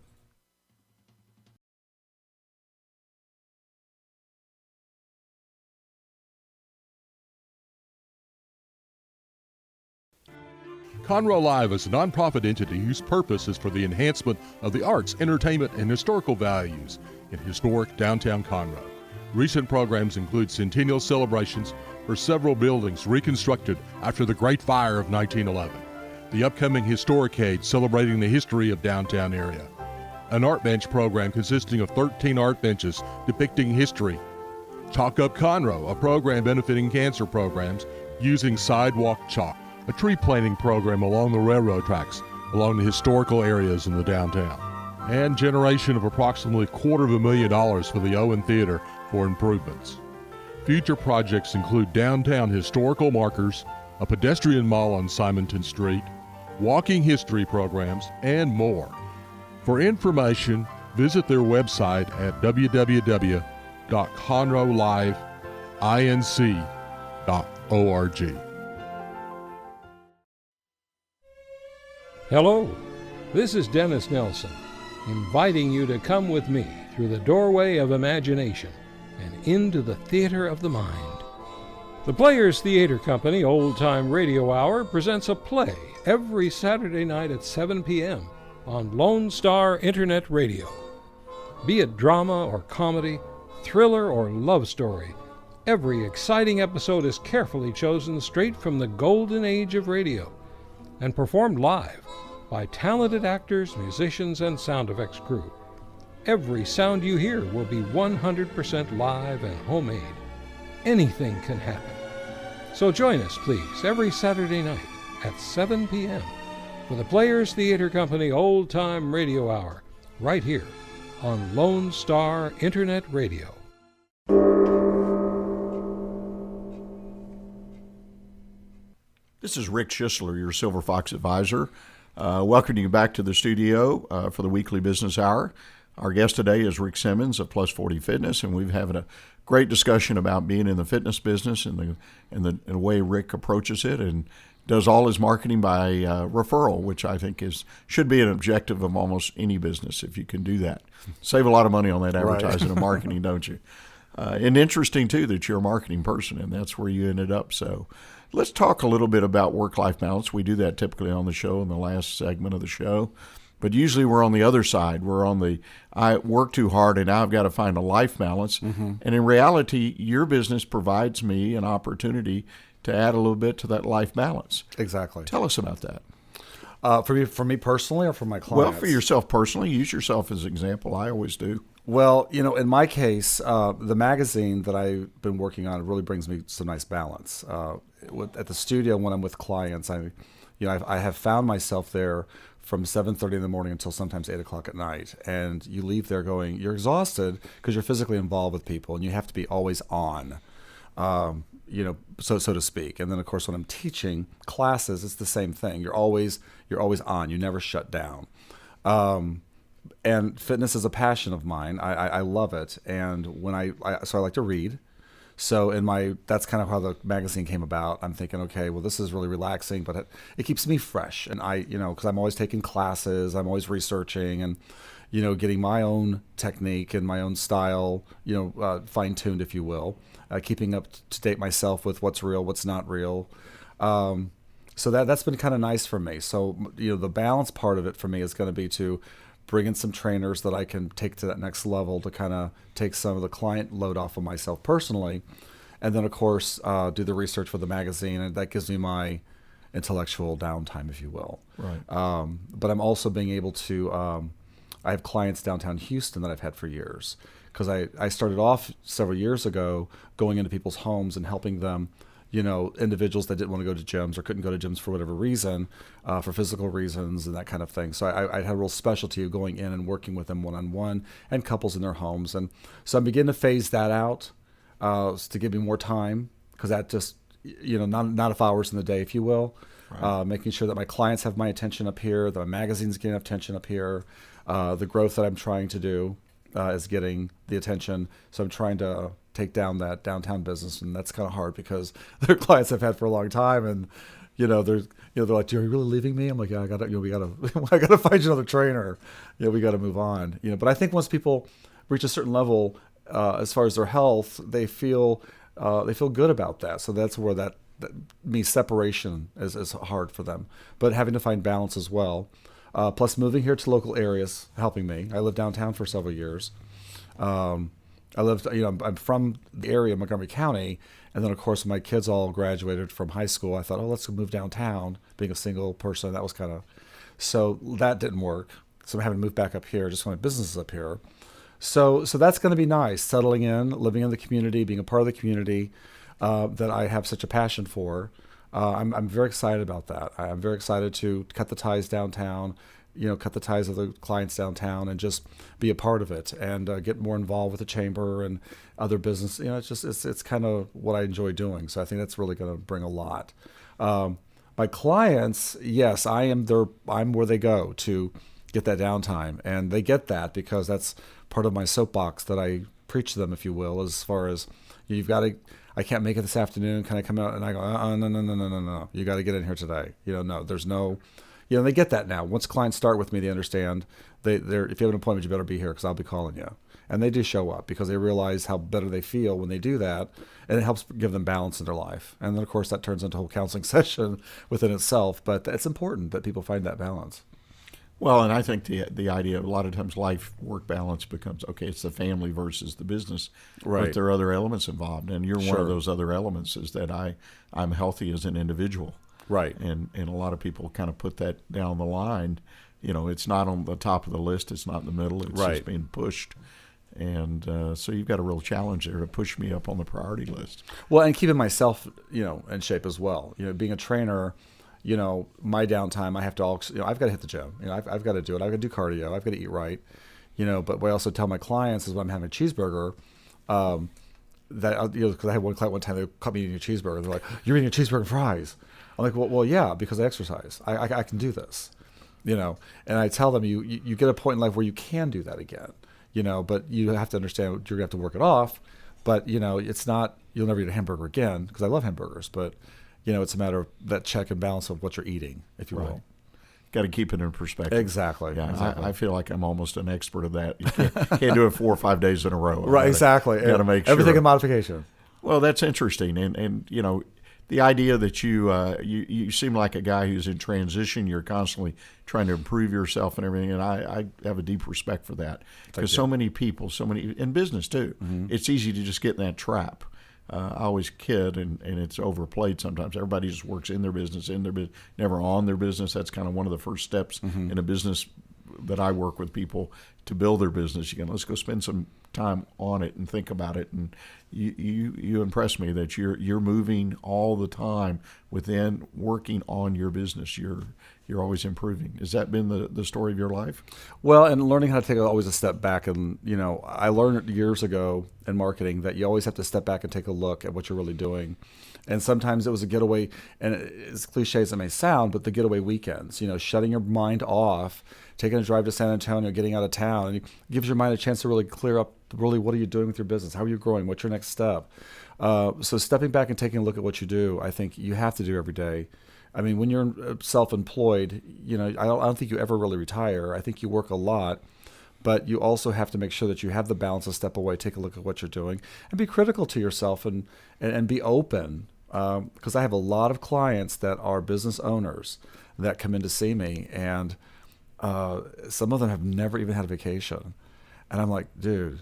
Conroe Live is a nonprofit entity whose purpose is for the enhancement of the arts, entertainment, and historical values in historic downtown Conroe. Recent programs include centennial celebrations for several buildings reconstructed after the Great Fire of 1911, the upcoming Historicade celebrating the history of downtown area, an art bench program consisting of 13 art benches depicting history, Chalk Up Conroe, a program benefiting cancer programs using sidewalk chalk, a tree planting program along the railroad tracks along the historical areas in the downtown, and generation of approximately $250,000 for the Owen Theater for improvements. Future projects include downtown historical markers, a pedestrian mall on Simonton Street, walking history programs, and more. For information, visit their website at www.conroeliveinc.org. Hello, this is Dennis Nelson, inviting you to come with me through the doorway of imagination and into the theater of the mind. The Players Theater Company Old Time Radio Hour presents a play every Saturday night at 7 p.m. on Lone Star Internet Radio. Be it drama or comedy, thriller or love story, every exciting episode is carefully chosen straight from the golden age of radio and performed live by talented actors, musicians, and sound effects crew. Every sound you hear will be 100% live and homemade. Anything can happen. So join us, please, every Saturday night at 7 p.m. for the Players Theater Company Old Time Radio Hour, right here on Lone Star Internet Radio. This is Ric Schissler, your Silver Fox advisor. Welcoming you back to the studio for the Weekly Business Hour. Our guest today is Ric Simmons of Plus 40 Fitness, and we've having a great discussion about being in the fitness business and the way Ric approaches it and does all his marketing by referral, which I think should be an objective of almost any business if you can do that. Save a lot of money on that advertising and marketing, don't you? And interesting, too, that you're a marketing person, and that's where you ended up. So let's talk a little bit about work-life balance. We do that typically on the show in the last segment of the show. But usually we're on the other side. We're on the, I work too hard and now I've got to find a life balance. Mm-hmm. And in reality, your business provides me an opportunity to add a little bit to that life balance. Exactly. Tell us about that. For me personally or for my clients? Well, for yourself personally. Use yourself as an example. I always do. Well, in my case, the magazine that I've been working on really brings me some nice balance. At the studio when I'm with clients, I have found myself there from 7:30 in the morning until sometimes 8 o'clock at night, and you leave there going, you're exhausted because you're physically involved with people, and you have to be always on, so to speak. And then of course when I'm teaching classes, it's the same thing. You're always on. You never shut down. And fitness is a passion of mine. I love it, and when I like to read. So that's kind of how the magazine came about. I'm thinking, okay, well, this is really relaxing, but it keeps me fresh. And because I'm always taking classes, I'm always researching and, getting my own technique and my own style, fine-tuned, if you will, keeping up to date myself with what's real, what's not real. So that's been kind of nice for me. So, the balance part of it for me is going to be to bring in some trainers that I can take to that next level to kind of take some of the client load off of myself personally. And then, of course, do the research for the magazine. And that gives me my intellectual downtime, if you will. Right. But I'm also being able to, I have clients downtown Houston that I've had for years. Because I started off several years ago going into people's homes and helping them, individuals that didn't want to go to gyms or couldn't go to gyms for whatever reason, for physical reasons and that kind of thing. So I had a real specialty of going in and working with them one-on-one and couples in their homes. And so I'm beginning to phase that out to give me more time, because that just not enough hours in the day, if you will. Right. Making sure that my clients have my attention up here, that my magazine's getting attention up here, the growth that I'm trying to do is getting the attention. So I'm trying to take down that downtown business, and that's kind of hard because they're clients I've had for a long time, and they're like, "Are you really leaving me?" I'm like, "Yeah, I gotta I gotta find you another trainer. We got to move on." But I think once people reach a certain level, as far as their health, they feel good about that. So that's where that means separation is hard for them, but having to find balance as well. Plus moving here to local areas helping me. I lived downtown for several years. I'm from the area of Montgomery County, and then of course my kids all graduated from high school. I thought, let's move downtown. Being a single person, that was so that didn't work. So I'm having to move back up here. Just my business is up here. So that's going to be nice, settling in, living in the community, being a part of the community that I have such a passion for. I'm very excited about that. I'm very excited to cut the ties downtown, cut the ties of the clients downtown and just be a part of it and get more involved with the chamber and other business. It's kind of what I enjoy doing. So I think that's really going to bring a lot. My clients, yes, I'm where they go to get that downtime, and they get that because that's part of my soapbox that I preach to them, if you will, as far as I can't make it this afternoon. Can I come out? And I go, no. You got to get in here today. There's no, they get that now. Once clients start with me, they understand if you have an appointment, you better be here because I'll be calling you. And they do show up because they realize how better they feel when they do that. And it helps give them balance in their life. And then of course that turns into a whole counseling session within itself, but it's important that people find that balance. Well, and I think the idea of a lot of times life-work balance becomes, okay, it's the family versus the business. Right. But there are other elements involved. And you're Sure. one of those other elements is that I'm healthy as an individual. Right. And a lot of people kind of put that down the line. It's not on the top of the list. It's not in the middle. It's Right. just being pushed. And so you've got a real challenge there to push me up on the priority list. Well, and keeping myself, in shape as well. Being a trainer, my downtime, I have to I've got to hit the gym. I've got to do it. I've got to do cardio. I've got to eat right. But what I also tell my clients is when I'm having a cheeseburger, that because I had one client one time, they caught me eating a cheeseburger. They're like, "You're eating a cheeseburger and fries." I'm like, well, yeah, because I exercise. I can do this, And I tell them you get a point in life where you can do that again, But you have to understand you're gonna have to work it off. But it's not you'll never eat a hamburger again because I love hamburgers, but. It's a matter of that check and balance of what you're eating, if you will. Got to keep it in perspective. Exactly. Yeah, exactly. I feel like I'm almost an expert of that. You can't do it 4 or 5 days in a row. Right, exactly. Got to make sure. Everything in modification. Well, that's interesting. And the idea that you seem like a guy who's in transition. You're constantly trying to improve yourself and everything. And I have a deep respect for that. Because so many people, in business too, it's easy to just get in that trap. I always kid, and it's overplayed sometimes. Everybody just works in their business, never on their business. That's kind of one of the first steps in a business that I work with people to build their business. Let's go spend some time on it and think about it. And you impress me that you're moving all the time within working on your business. You're always improving. Has that been the story of your life? Well, and learning how to take always a step back. And, I learned years ago in marketing that you always have to step back and take a look at what you're really doing. And sometimes it was a getaway, and as cliche as it may sound, but the getaway weekends, shutting your mind off, taking a drive to San Antonio, getting out of town, and it gives your mind a chance to really clear up, really, what are you doing with your business? How are you growing? What's your next step? So stepping back and taking a look at what you do, I think you have to do every day. I mean, when you're self-employed, I don't think you ever really retire. I think you work a lot, but you also have to make sure that you have the balance to step away, take a look at what you're doing, and be critical to yourself and be open. Because I have a lot of clients that are business owners that come in to see me, and some of them have never even had a vacation. And I'm like, dude,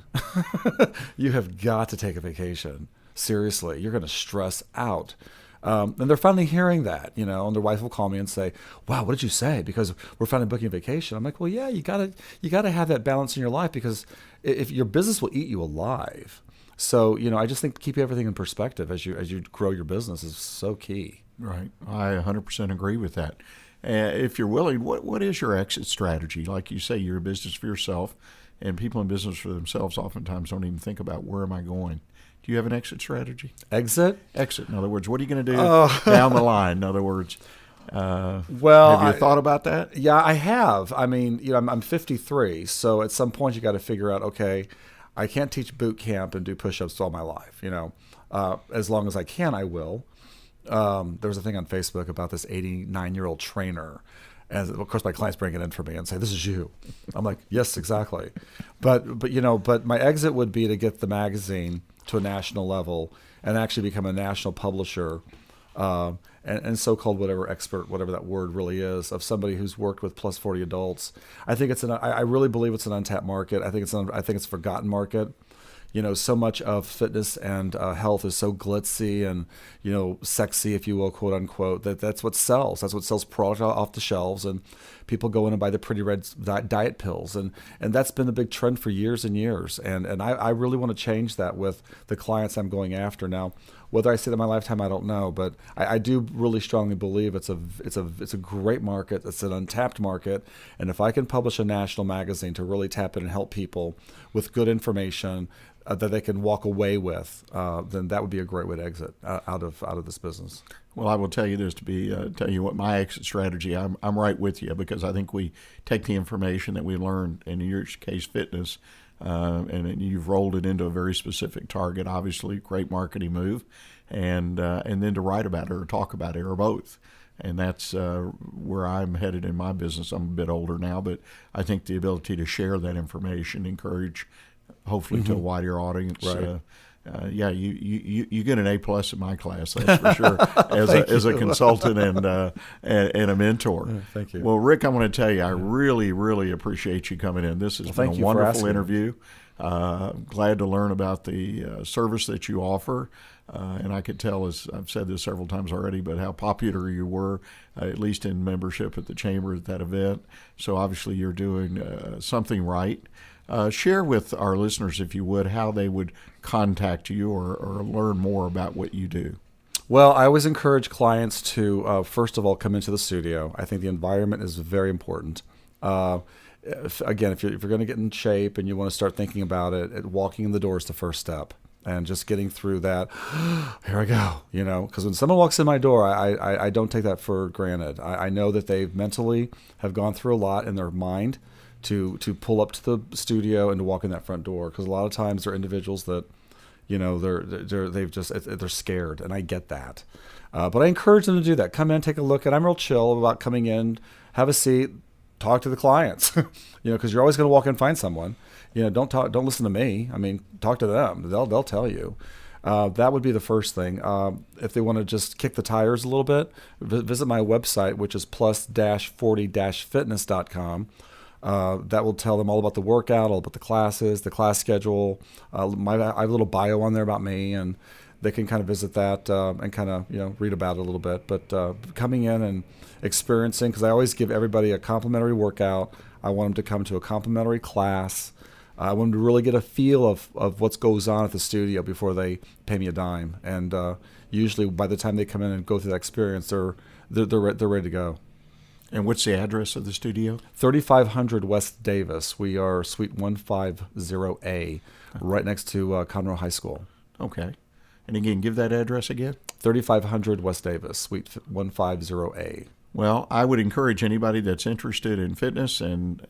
you have got to take a vacation. Seriously, you're going to stress out. And they're finally hearing that, and their wife will call me and say, "Wow, what did you say? Because we're finally booking a vacation." I'm like, "Well, yeah, you gotta have that balance in your life because if your business will eat you alive." So, I just think keep everything in perspective as you grow your business is so key. Right. I 100% agree with that. If you're willing, what is your exit strategy? Like you say, you're a business for yourself, and people in business for themselves oftentimes don't even think about where am I going. Do you have an exit strategy? Exit? Exit. In other words, what are you going to do down the line? In other words, have you thought about that? Yeah, I have. I mean, I'm 53, so at some point you got to figure out, okay, I can't teach boot camp and do push-ups all my life. As long as I can, I will. There was a thing on Facebook about this 89-year-old trainer. And of course, my clients bring it in for me and say, "This is you." I'm like, "Yes, exactly." But my exit would be to get the magazine to a national level and actually become a national publisher, and so-called whatever expert, whatever that word really is, of somebody who's worked with plus 40 adults. I think I really believe it's an untapped market. I think it's a forgotten market. So much of fitness and health is so glitzy and, sexy, if you will, quote unquote, that's what sells. That's what sells product off the shelves, and people go in and buy the pretty red diet pills. And that's been the big trend for years and years. And I really want to change that with the clients I'm going after now. Whether I see it in my lifetime, I don't know, but I do really strongly believe it's a great market. It's an untapped market, and if I can publish a national magazine to really tap in and help people with good information that they can walk away with, then that would be a great way to exit out of this business. Well, I will tell you this tell you what my exit strategy. I'm right with you, because I think we take the information that we learn, in your case, fitness. And you've rolled it into a very specific target. Obviously, great marketing move, and then to write about it or talk about it or both. And that's where I'm headed in my business. I'm a bit older now, but I think the ability to share that information, encourage, hopefully, to a wider audience. Right. You get an A+ in my class, that's for sure, as a consultant and a mentor. Thank you. Well, Rick, I want to tell you, I really, really appreciate you coming in. This has been a wonderful interview. Glad to learn about the service that you offer. And I could tell, as I've said this several times already, but how popular you were, at least in membership at the Chamber at that event. So obviously you're doing something right. Share with our listeners, if you would, how they would contact you or learn more about what you do. Well, I always encourage clients to, first of all, come into the studio. I think the environment is very important. Again, if you're going to get in shape and you want to start thinking about it, walking in the door is the first step. And just getting through that, here I go, because when someone walks in my door, I don't take that for granted. I know that they mentally have gone through a lot in their mind to pull up to the studio and to walk in that front door, because a lot of times they're individuals that, they're scared, and I get that. But I encourage them to do that. Come in, take a look, and I'm real chill about coming in, have a seat, talk to the clients, because you're always going to walk in and find someone. Don't listen to me. I mean, talk to them. They'll tell you. That would be the first thing. If they want to just kick the tires a little bit, visit my website, which is plus-40-fitness.com. That will tell them all about the workout, all about the classes, the class schedule. I have a little bio on there about me, and they can kind of visit that and kind of read about it a little bit. But coming in and experiencing, because I always give everybody a complimentary workout. I want them to come to a complimentary class. I want them to really get a feel of what goes on at the studio before they pay me a dime. And usually by the time they come in and go through that experience, they're ready to go. And what's the address of the studio? 3500 West Davis. We are Suite 150A, right next to Conroe High School. Okay. And again, give that address again. 3500 West Davis, Suite 150A. Well, I would encourage anybody that's interested in fitness and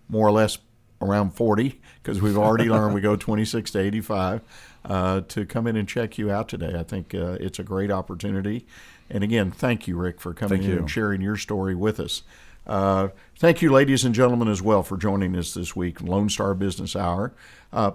more or less around 40, because we've already learned we go 26 to 85, to come in and check you out today. I think it's a great opportunity. And again, thank you, Rick, for coming in and sharing your story with us. Thank you, ladies and gentlemen, as well, for joining us this week, Lone Star Business Hour.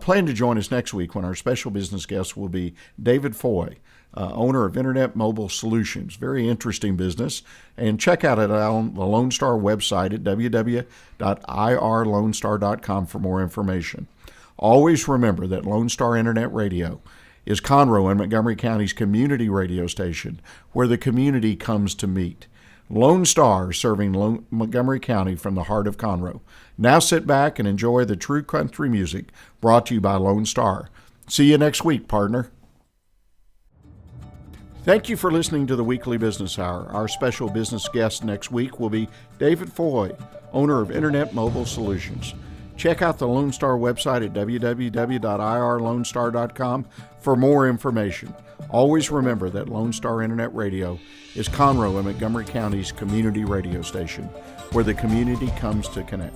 Plan to join us next week when our special business guest will be David Foy, owner of Internet Mobile Solutions. Very interesting business. And check out it on the Lone Star website at www.irlonestar.com for more information. Always remember that Lone Star Internet Radio is Conroe and Montgomery County's community radio station, where the community comes to meet. Lone Star, serving Montgomery County from the heart of Conroe. Now sit back and enjoy the true country music brought to you by Lone Star. See you next week, partner. Thank you for listening to the Weekly Business Hour. Our special business guest next week will be David Foy, owner of Internet Mobile Solutions. Check out the Lone Star website at www.irlonestar.com for more information. Always remember that Lone Star Internet Radio is Conroe and Montgomery County's community radio station, where the community comes to connect.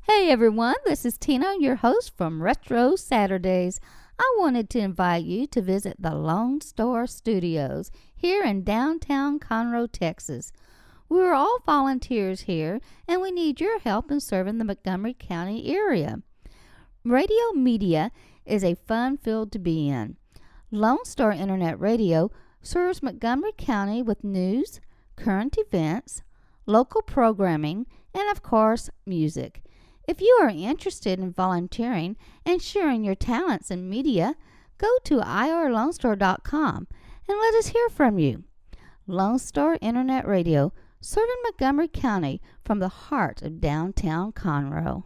Hey everyone, this is Tina, your host from Retro Saturdays. I wanted to invite you to visit the Lone Star Studios here in downtown Conroe, Texas. We're all volunteers here, and we need your help in serving the Montgomery County area. Radio media is a fun field to be in. Lone Star Internet Radio serves Montgomery County with news, current events, local programming, and of course, music. If you are interested in volunteering and sharing your talents in media, go to irlonestar.com and let us hear from you. Lone Star Internet Radio, serving Montgomery County from the heart of downtown Conroe.